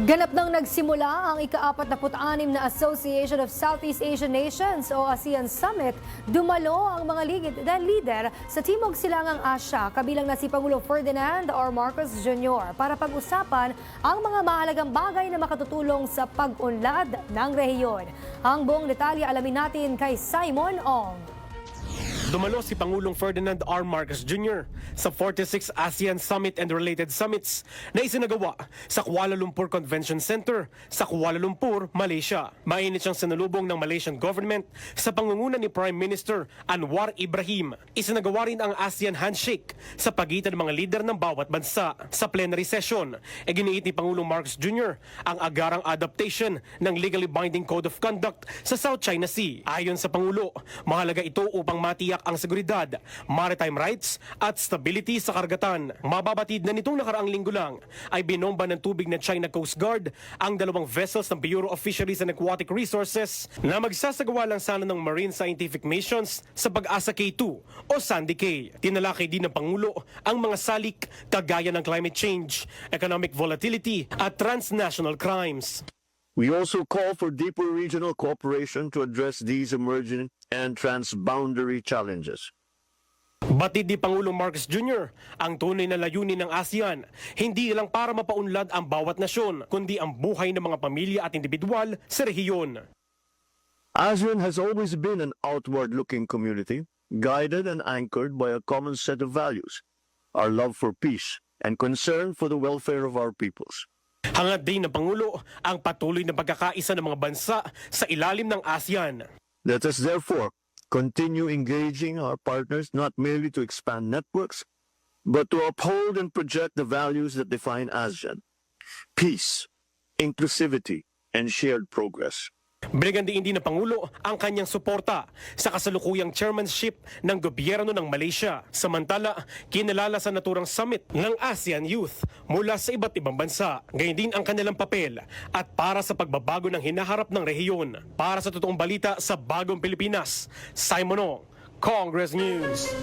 Ganap nang nagsimula ang ika-46 na Association of Southeast Asian Nations o ASEAN Summit. Dumalo ang mga lider sa Timog Silangang Asya, kabilang na si Pangulo Ferdinand R. Marcos Jr. para pag-usapan ang mga mahalagang bagay na makatutulong sa pag-unlad ng rehiyon. Ang buong detalye alamin natin kay Simon Ong. Dumalo si Pangulong Ferdinand R. Marcos Jr. sa 46 ASEAN Summit and related summits na isinagawa sa Kuala Lumpur Convention Center sa Kuala Lumpur, Malaysia. Mainit siyang sinalubong ng Malaysian government sa pangunguna ni Prime Minister Anwar Ibrahim. Isinagawa rin ang ASEAN Handshake sa pagitan ng mga lider ng bawat bansa. Sa plenary session, giniit ni Pangulong Marcos Jr. ang agarang adaptation ng legally binding Code of Conduct sa South China Sea. Ayon sa Pangulo, mahalaga ito upang matiyak ang seguridad, maritime rights at stability sa karagatan. Mababatid na nitong nakaraang linggo lang ay binomba ng tubig ng China Coast Guard ang dalawang vessels ng Bureau of Fisheries and Aquatic Resources na magsasagawa lang sana ng marine scientific missions sa Pag-asa K2 o Sandy K. Tinalakay din ng Pangulo ang mga salik kagaya ng climate change, economic volatility at transnational crimes. We also call for deeper regional cooperation to address these emerging and transboundary challenges. Batid ni Pangulong Marcos Jr. ang tunay na layunin ng ASEAN, hindi lang para mapaunlad ang bawat nasyon, kundi ang buhay ng mga pamilya at individual sa rehiyon. ASEAN has always been an outward-looking community, guided and anchored by a common set of values, our love for peace and concern for the welfare of our peoples. Hangad din ng Pangulo ang patuloy na pagkakaisa ng mga bansa sa ilalim ng ASEAN. Let us therefore continue engaging our partners not merely to expand networks, but to uphold and project the values that define ASEAN: peace, inclusivity, and shared progress. Binigandiin din ng Pangulo ang kanyang suporta sa kasalukuyang chairmanship ng gobyerno ng Malaysia. Samantala, kinalala sa naturang summit ng ASEAN Youth mula sa iba't ibang bansa. Ganyan din ang kanilang papel at para sa pagbabago ng hinaharap ng rehiyon. Para sa totoong balita sa Bagong Pilipinas, Simon Ong, Congress News.